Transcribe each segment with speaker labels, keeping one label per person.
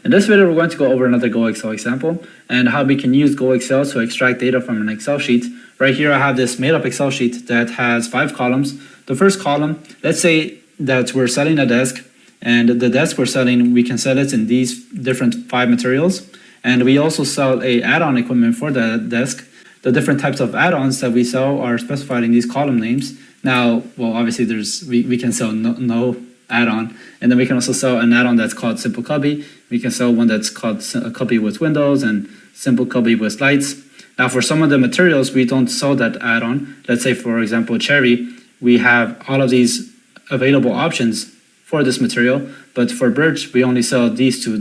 Speaker 1: In this video, we're going to go over another Go Excel example and how we can use Go Excel to extract data from an Excel sheet. Right here, I have this made-up Excel sheet that has 5 columns. The first column, let's say that we're selling a desk, and the desk we're selling, we can sell it in these different 5 materials. And we also sell a add-on equipment for the desk. The different types of add-ons that we sell are specified in these column names. Now, well, obviously we can sell no add-on, and then we can also sell an add-on that's called Simple Cubby. We can sell one that's called a Cubby with windows and Simple Cubby with lights. Now, for some of the materials, we don't sell that add-on. Let's say, for example, Cherry, we have all of these available options for this material, but for Birch, we only sell these two,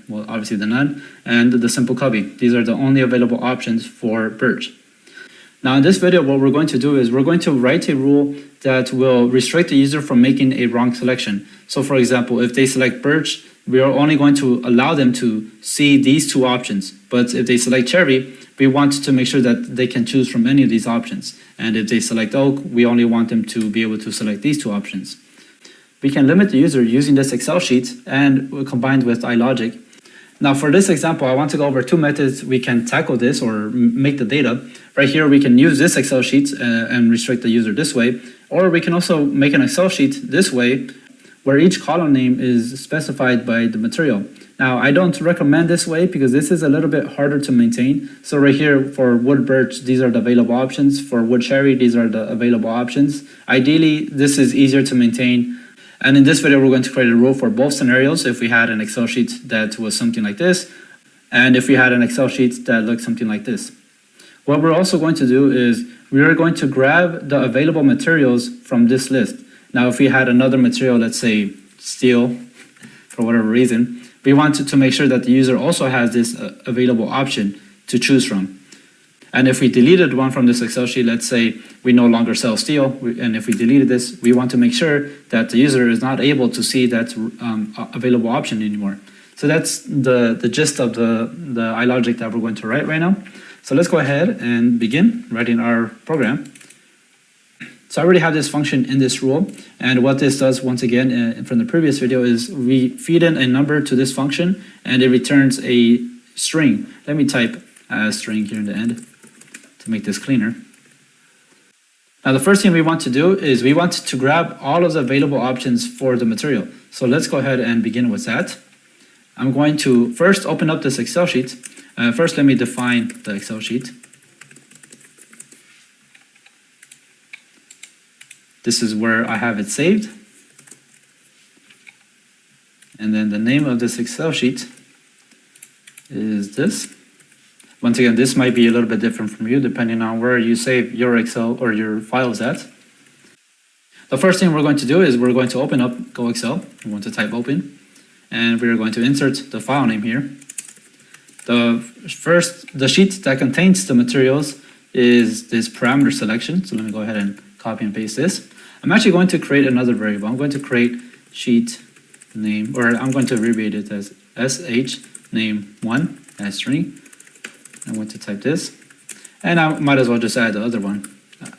Speaker 1: well, obviously the None and the Simple Cubby. These are the only available options for Birch. Now, in this video, what we're going to do is we're going to write a rule that will restrict the user from making a wrong selection. So, for example, if they select Birch, we are only going to allow them to see these 2 options. But if they select Cherry, we want to make sure that they can choose from any of these options. And if they select Oak, we only want them to be able to select these 2 options. We can limit the user using this Excel sheet and combined with iLogic. Now, for this example, I want to go over 2 methods we can tackle this or make the data. Right here, we can use this Excel sheet and restrict the user this way, or we can also make an Excel sheet this way, where each column name is specified by the material. Now, I don't recommend this way because this is a little bit harder to maintain. So right here, for Wood Birch, these are the available options. For Wood Cherry, these are the available options. Ideally, this is easier to maintain. And in this video, we're going to create a rule for both scenarios. If we had an Excel sheet that was something like this, and if we had an Excel sheet that looked something like this. What we're also going to do is we are going to grab the available materials from this list. Now, if we had another material, let's say steel, for whatever reason, we want to make sure that the user also has this available option to choose from. And if we deleted one from this Excel sheet, let's say we no longer sell steel, and if we deleted this, we want to make sure that the user is not able to see that available option anymore. So that's the gist of the iLogic that we're going to write right now. So let's go ahead and begin writing our program. So I already have this function in this rule, and what this does, once again, from the previous video, is we feed in a number to this function, and it returns a string. Let me type a string here in the end to make this cleaner. Now, the first thing we want to do is we want to grab all of the available options for the material. So let's go ahead and begin with that. I'm going to first open up this Excel sheet. First, let me define the Excel sheet. This is where I have it saved. And then the name of this Excel sheet is this. Once again, this might be a little bit different from you depending on where you save your Excel or your files at. The first thing we're going to do is we're going to open up Go Excel. We want to type open, and we're going to insert the file name here. The sheet that contains the materials is this parameter selection. So let me go ahead and copy and paste this. I'm actually going to create another variable. I'm going to create sheet name, or I'm going to abbreviate it as sh name1 as string. I'm going to type this, and I might as well just add the other one.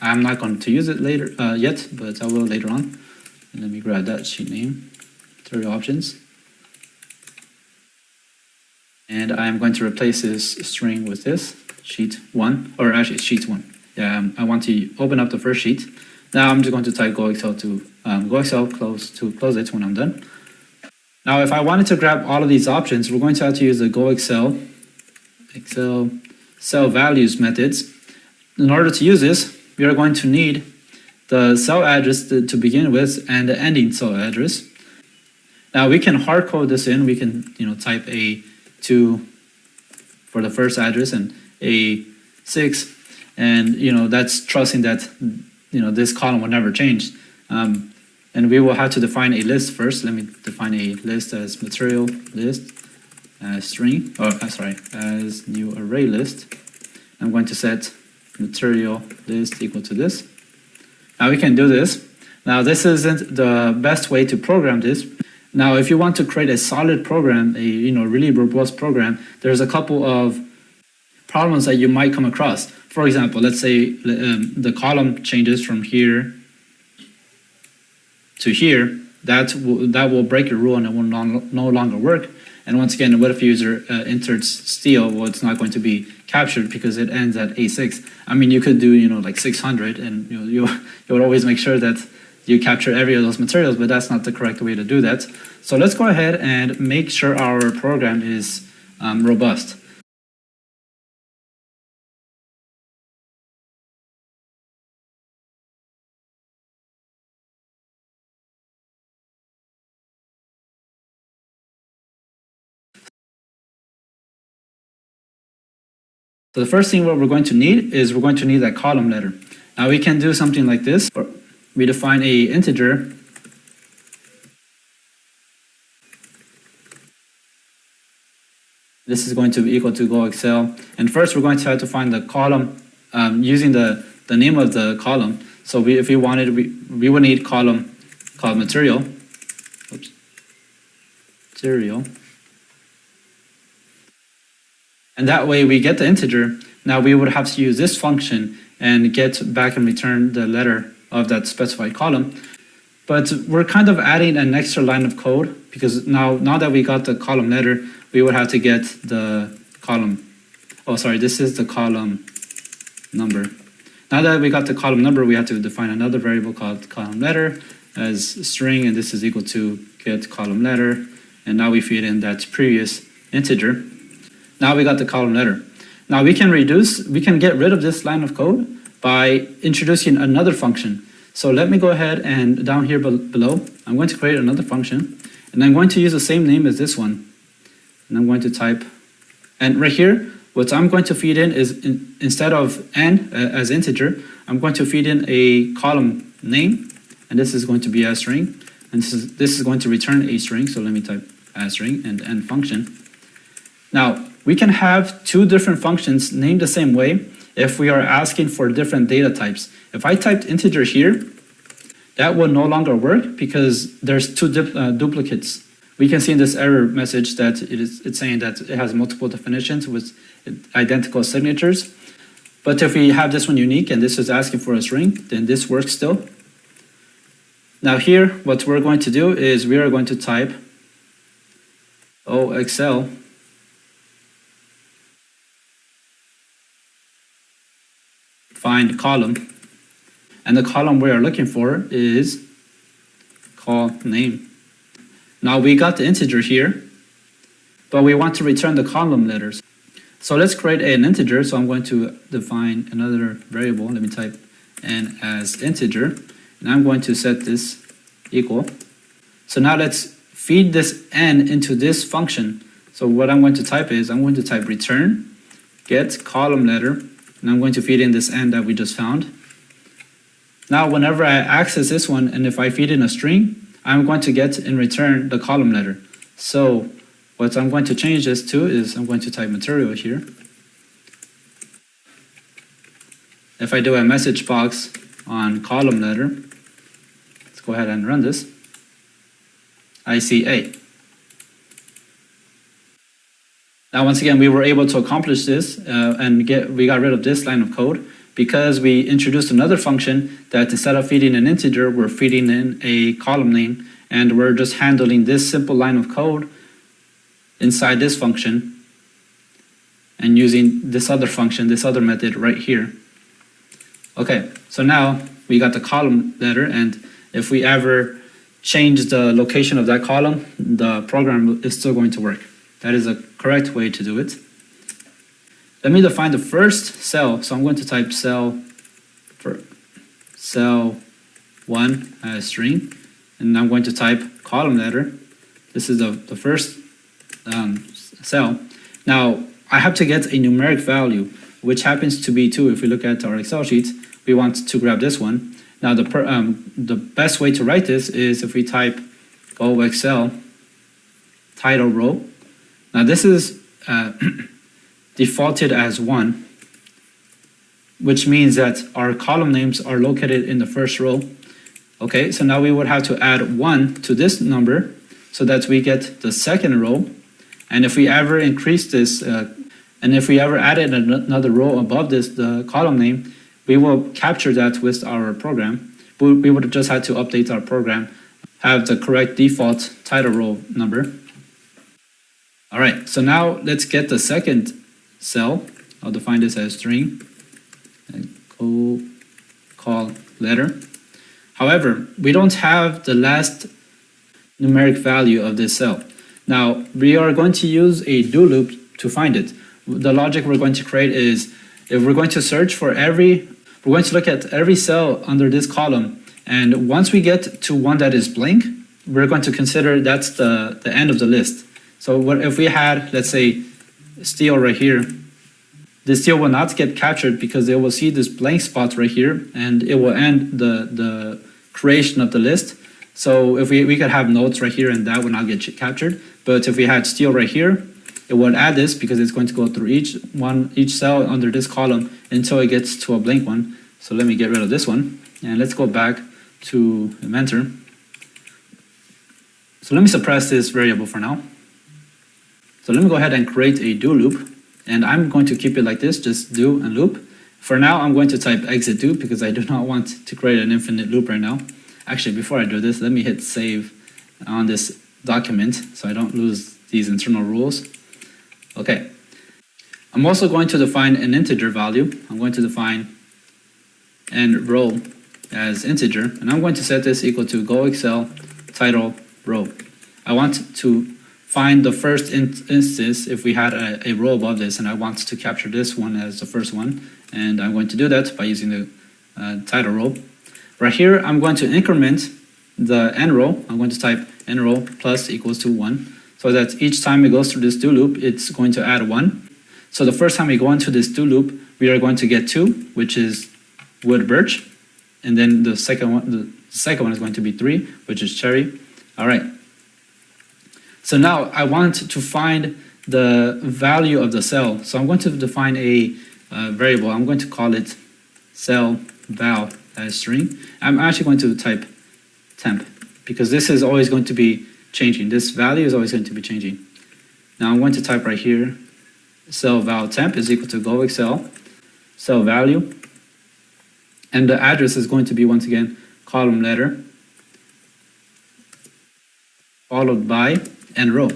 Speaker 1: I'm not going to use it later yet, but I will later on. And let me grab that sheet name, material options. And I'm going to replace this string with this, sheet 1, or actually it's sheet 1. Yeah, I want to open up the first sheet. Now I'm just going to type Go Excel to close it when I'm done. Now, if I wanted to grab all of these options, we're going to have to use the Go Excel cell values methods. In order to use this, we are going to need the cell address to begin with and the ending cell address. Now, we can hard code this in. We can type A2 for the first address and A6, and that's trusting that this column will never change. And we will have to define a list first. Let me define a list as material list string, as new array list. I'm going to set material list equal to this. Now we can do this. Now this isn't the best way to program this. Now if you want to create a solid program, a really robust program, there's a couple of problems that you might come across. For example, let's say the column changes from here to here. That will break your rule and it will no longer work. And once again, what if user enters steel? Well, it's not going to be captured because it ends at A6. I mean, you could do, like 600, and you would always make sure that you capture every of those materials, but that's not the correct way to do that. So let's go ahead and make sure our program is robust. So the first thing what we're going to need is we're going to need that column letter. Now we can do something like this. We define a integer This is going to be equal to Go Excel. And first, we're going to have to find the column using the name of the column. So if we wanted, we would need column called material. Oops. Material. And that way we get the integer. Now we would have to use this function and get back and return the letter of that specified column. But we're kind of adding an extra line of code because now that we got the column letter, we would have to get the column. Oh, sorry, this is the column number. Now that we got the column number, we have to define another variable called column letter as string, and this is equal to get column letter. And now we feed in that previous integer. Now we got the column letter. Now we can get rid of this line of code by introducing another function. So let me go ahead and down here below, I'm going to create another function, and I'm going to use the same name as this one. And I'm going to type, and right here, what I'm going to feed in is instead of n as integer, I'm going to feed in a column name, and this is going to be a string, and this is going to return a string. So let me type a string and n function. Now we can have two different functions named the same way if we are asking for different data types. If I typed integer here, that will no longer work because there's two duplicates. We can see in this error message that it's saying that it has multiple definitions with identical signatures. But if we have this one unique and this is asking for a string, then this works still. Now here, what we're going to do is we are going to type Excel find column, and the column we are looking for is call name. Now we got the integer here, but we want to return the column letters. So let's create an integer. So I'm going to define another variable. Let me type n as integer, and I'm going to set this equal. So now let's feed this n into this function. So what I'm going to type is I'm going to type return get column letter, and I'm going to feed in this n that we just found. Now whenever I access this one, and if I feed in a string, I'm going to get in return the column letter. So what I'm going to change this to is I'm going to type material here. If I do a message box on column letter, let's go ahead and run this. I see A. Now once again, we were able to accomplish this and we got rid of this line of code because we introduced another function that instead of feeding an integer, we're feeding in a column name, and we're just handling this simple line of code inside this function and using this other function, this other method right here. Okay, so now we got the column letter, and if we ever change the location of that column, the program is still going to work. That is a correct way to do it. Let me define the first cell. So I'm going to type cell 1 as string, and I'm going to type column letter. This is the first cell. Now I have to get a numeric value, which happens to be 2. If we look at our Excel sheet, we want to grab this one. Now the best way to write this is if we type Go Excel title row. Now this is defaulted as 1, which means that our column names are located in the first row. Okay, so now we would have to add 1 to this number so that we get the second row. And if we ever increase this, and if we ever added another row above this, the column name, we will capture that with our program. We would have just had to update our program, have the correct default title row number. All right, so now let's get the second cell. I'll define this as string and call letter. However, we don't have the last numeric value of this cell. Now, we are going to use a do loop to find it. The logic we're going to create is, if we're going to search for we're going to look at every cell under this column, and once we get to one that is blank, we're going to consider that's the end of the list. So what if we had, let's say, steel right here, the steel will not get captured because it will see this blank spot right here, and it will end the creation of the list. So if we could have nodes right here, and that would not get captured. But if we had steel right here, it would add this because it's going to go through each cell under this column until it gets to a blank one. So let me get rid of this one, and let's go back to inventor. So let me suppress this variable for now. So let me go ahead and create a do loop, and I'm going to keep it like this, just do and loop. For now, I'm going to type exit do because I do not want to create an infinite loop right now. Actually, before I do this, let me hit save on this document so I don't lose these internal rules. Okay. I'm also going to define an integer value. I'm going to define n row as integer, and I'm going to set this equal to go Excel title row. I want to find the first instance if we had a row above this, and I want to capture this one as the first one, and I'm going to do that by using the title row. Right here, I'm going to increment the n row. I'm going to type n row plus equals to 1, so that each time it goes through this do loop, it's going to add 1. So the first time we go into this do loop, we are going to get 2, which is wood birch, and then the second one is going to be 3, which is cherry. All right. So now I want to find the value of the cell. So I'm going to define a variable. I'm going to call it cell val as string. I'm actually going to type temp because this is always going to be changing. This value is always going to be changing. Now I'm going to type right here, cell val temp is equal to go Excel cell value, and the address is going to be, once again, column letter followed by n row.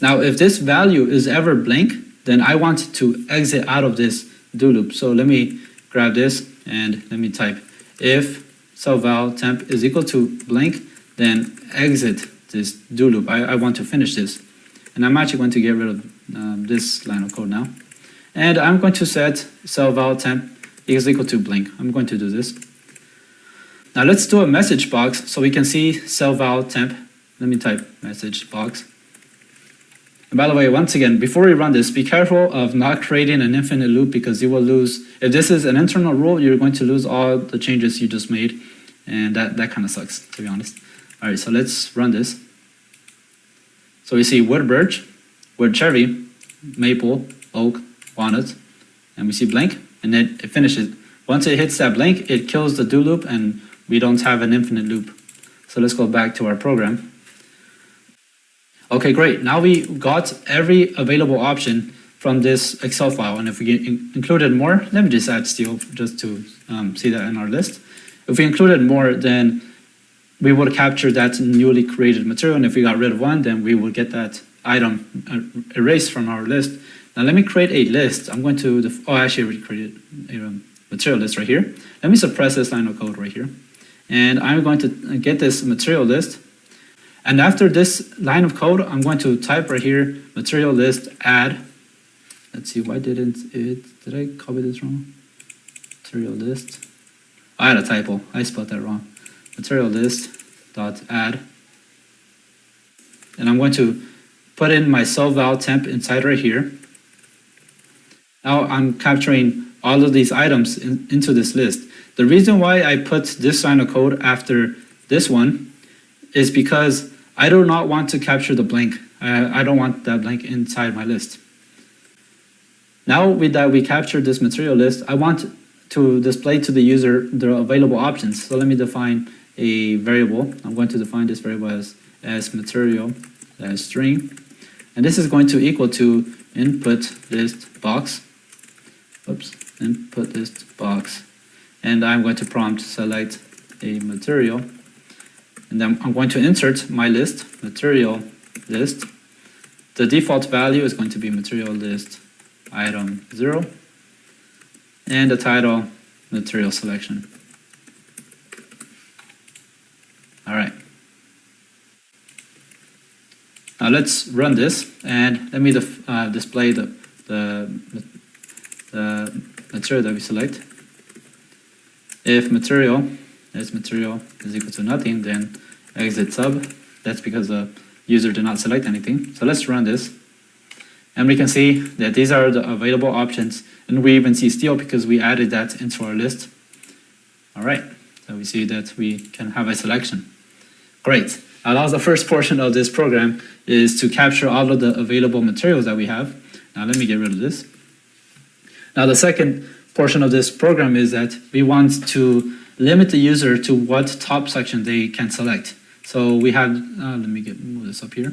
Speaker 1: Now, if this value is ever blank, then I want to exit out of this do loop. So let me grab this and let me type if cell val temp is equal to blank, then exit this do loop. I want to finish this. And I'm actually going to get rid of this line of code now. And I'm going to set cell val temp is equal to blank. I'm going to do this. Now let's do a message box so we can see cell val temp. Let me type message box. And by the way, once again, before we run this, be careful of not creating an infinite loop because you will lose, if this is an internal rule, you're going to lose all the changes you just made. And that kind of sucks, to be honest. All right, so let's run this. So we see wood birch, wood cherry, maple, oak, walnut, and we see blank, and then it finishes. Once it hits that blank, it kills the do loop, and we don't have an infinite loop. So let's go back to our program. Okay, great. Now we got every available option from this Excel file, and if we included more, let me just add steel just to see that in our list. If we included more, then we would capture that newly created material, and if we got rid of one, then we would get that item erased from our list. Now let me create a list. I'm going to, I actually already created a material list right here. Let me suppress this line of code right here. And I'm going to get this material list. And after this line of code, I'm going to type right here, material list add. Let's see, why didn't it, did I copy this wrong? Material list. I had a typo, I spelled that wrong. Material list dot add. And I'm going to put in my cell val temp inside right here. Now I'm capturing all of these items into this list. The reason why I put this line of code after this one is because I do not want to capture the blank. I don't want that blank inside my list. Now with that we captured this material list, I want to display to the user the available options. So let me define a variable. I'm going to define this variable as material as string. And this is going to equal to input list box. Oops, input list box. And I'm going to prompt select a material. And then I'm going to insert my list, material list. The default value is going to be material list item 0, and the title material selection. All right. Now let's run this, and let me display the material that we select. If material is equal to nothing, then exit sub. That's because the user did not select anything. So let's run this. And we can see that these are the available options. And we even see steel because we added that into our list. All right, so we see that we can have a selection. Great. Now that was the first portion of this program, is to capture all of the available materials that we have. Now let me get rid of this. Now the second portion of this program is that we want to limit the user to what top section they can select. So we have, let me move this up here.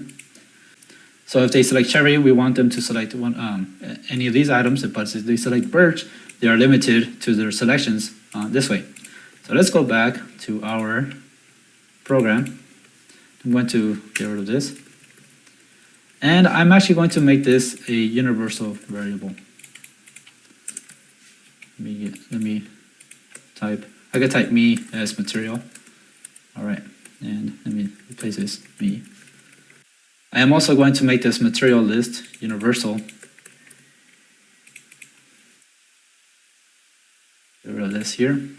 Speaker 1: So if they select cherry, we want them to select any of these items, but if they select birch, they are limited to their selections this way. So let's go back to our program. I'm going to get rid of this. And I'm actually going to make this a universal variable. Let me type, I can type me as material. All right, and let me replace this me. I am also going to make this material list universal. Get rid of this here.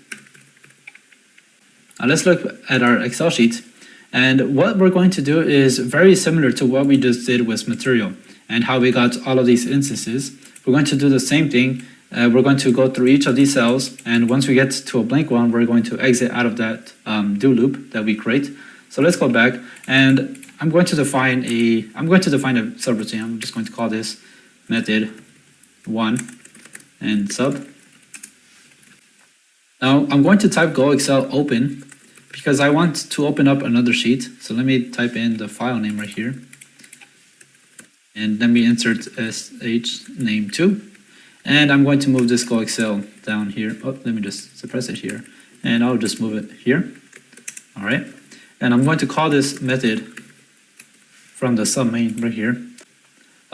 Speaker 1: Now let's look at our Excel sheet. And what we're going to do is very similar to what we just did with material and how we got all of these instances. We're going to do the same thing. We're going to go through each of these cells, and once we get to a blank one, we're going to exit out of that do loop that we create. So let's go back, and I'm going to define a subroutine. I'm just going to call this method 1 and sub. Now I'm going to type Go Excel open because I want to open up another sheet. So let me type in the file name right here, and let me insert sh name 2. And I'm going to move this Go Excel down here. Oh, let me just suppress it here. And I'll just move it here. All right. And I'm going to call this method from the sub main right here.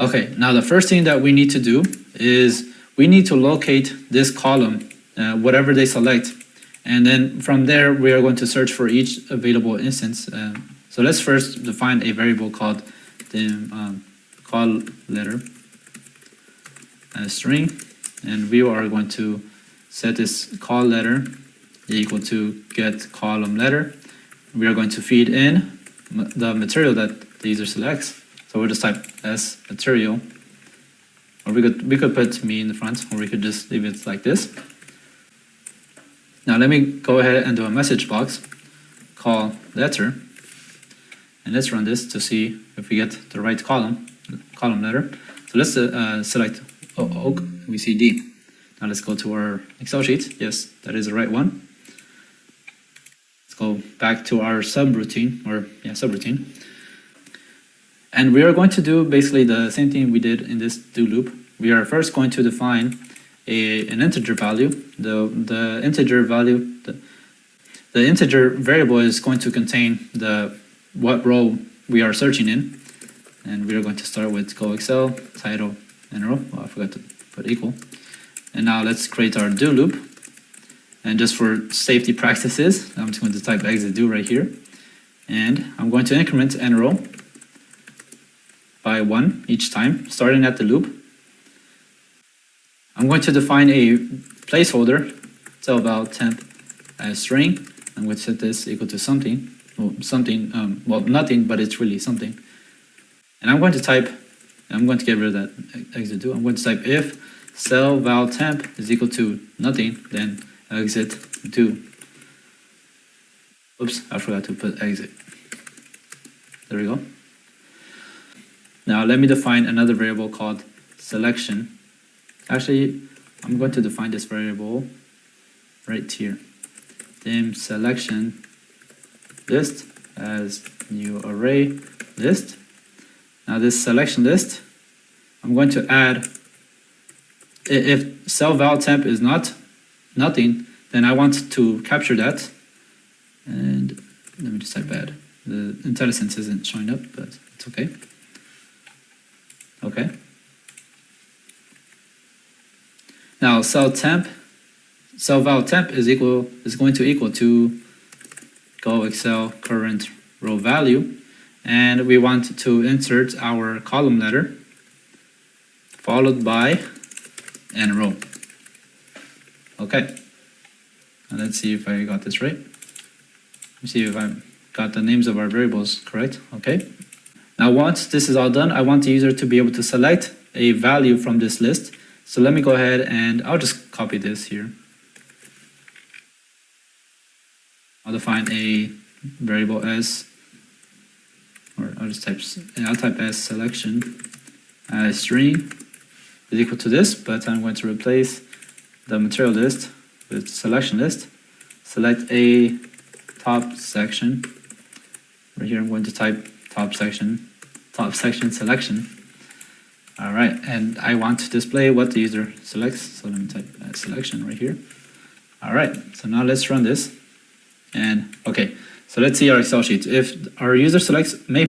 Speaker 1: Okay, now the first thing that we need to do is we need to locate this column, whatever they select. And then from there, we are going to search for each available instance. So let's first define a variable called the call letter. String, and we are going to set this call letter equal to get column letter. We are going to feed in the material that the user selects. So we'll just type s material, or we could put me in the front, or we could just leave it like this. Now let me go ahead and do a message box call letter, and let's run this to see if we get the right column letter. So let's select oak, we see D. Now let's go to our Excel sheet. Yes, that is the right one. Let's go back to our subroutine, subroutine. And we are going to do basically the same thing we did in this do loop. We are first going to define an integer value. The integer value, the integer variable is going to contain what row we are searching in. And we are going to start with Go Excel, title, and row. Oh, I forgot to put equal. And now let's create our do loop. And just for safety practices, I'm just going to type exit do right here. And I'm going to increment n row by 1 each time, starting at the loop. I'm going to define a placeholder, cell val temp as string. I'm going to set this equal to something. Well, nothing, but it's really something. And I'm going to get rid of that exit do. I'm going to type if cell val temp is equal to nothing, then exit do. Oops, I forgot to put exit. There we go. Now let me define another variable called selection. Actually, I'm going to define this variable right here. Dim selection list as new array list. Now this selection list, I'm going to add, if cell val temp is not nothing, then I want to capture that. And let me just type bad. The IntelliSense isn't showing up, but it's okay. Okay. Now cell val temp is going to equal to Go Excel current row value, and we want to insert our column letter followed by and row. Okay. And let's see if I got this right. Let's see if I got the names of our variables correct. Okay. Now once this is all done, I want the user to be able to select a value from this list. So let me go ahead and I'll just copy this here. I'll define a variable as, or I'll type as selection string is equal to this, but I'm going to replace the material list with selection list. Select a top section. Right here I'm going to type top section selection. All right, and I want to display what the user selects, so let me type selection right here. All right, so now let's run this. And okay, so let's see our Excel sheet. If our user selects May